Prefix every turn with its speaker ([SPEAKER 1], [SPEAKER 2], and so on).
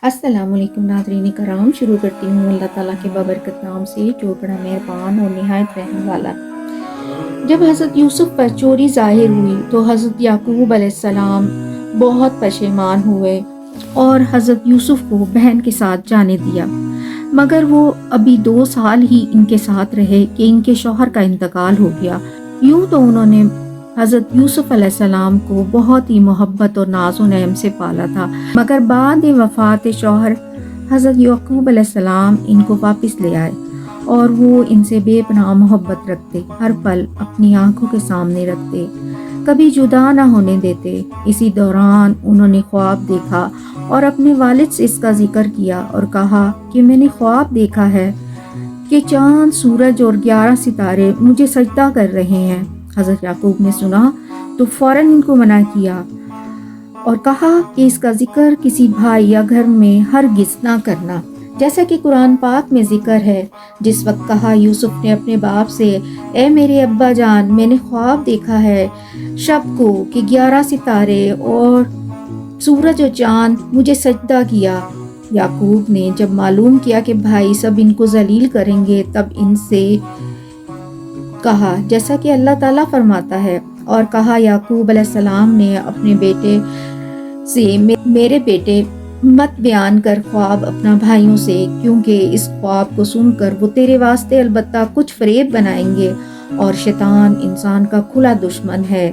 [SPEAKER 1] السلام علیکم ناظرین کرام، شروع کرتی ہوں اللہ تعالیٰ کے بابرکت نام سے جو بڑا مہربان اور نہایت رحم والا۔ جب حضرت یوسف پر چوری ظاہر ہوئی تو حضرت یعقوب علیہ السلام بہت پشیمان ہوئے اور حضرت یوسف کو بہن کے ساتھ جانے دیا، مگر وہ ابھی 2 سال ہی ان کے ساتھ رہے کہ ان کے شوہر کا انتقال ہو گیا۔ یوں تو انہوں نے حضرت یوسف علیہ السلام کو بہت ہی محبت اور ناز و نعم سے پالا تھا، مگر بعد وفات شوہر حضرت یعقوب علیہ السلام ان کو واپس لے آئے اور وہ ان سے بے پناہ محبت رکھتے، ہر پل اپنی آنکھوں کے سامنے رکھتے، کبھی جدا نہ ہونے دیتے۔ اسی دوران انہوں نے خواب دیکھا اور اپنے والد سے اس کا ذکر کیا اور کہا کہ میں نے خواب دیکھا ہے کہ چاند، سورج اور 11 ستارے مجھے سجدہ کر رہے ہیں۔ حضرت یعقوب نے سنا تو فوراً ان کو منع کیا اور کہا کہ اس کا ذکر کسی بھائی یا گھر میں ہرگز نہ کرنا، جیسا کہ قرآن پاک میں ذکر ہے۔ جس وقت کہا یوسف نے اپنے باپ سے، اے میرے ابا جان، میں نے خواب دیکھا ہے شب کو کہ 11 ستارے اور سورج و چاند مجھے سجدہ کیا۔ یعقوب نے جب معلوم کیا کہ بھائی سب ان کو ذلیل کریں گے، تب ان سے کہا جیسا کہ اللہ تعالیٰ فرماتا ہے، اور کہا یعقوب علیہ السلام نے اپنے بیٹے سے، میرے بیٹے مت بیان کر خواب اپنا بھائیوں سے، کیونکہ اس خواب کو سن کر وہ تیرے واسطے البتہ کچھ فریب بنائیں گے، اور شیطان انسان کا کھلا دشمن ہے۔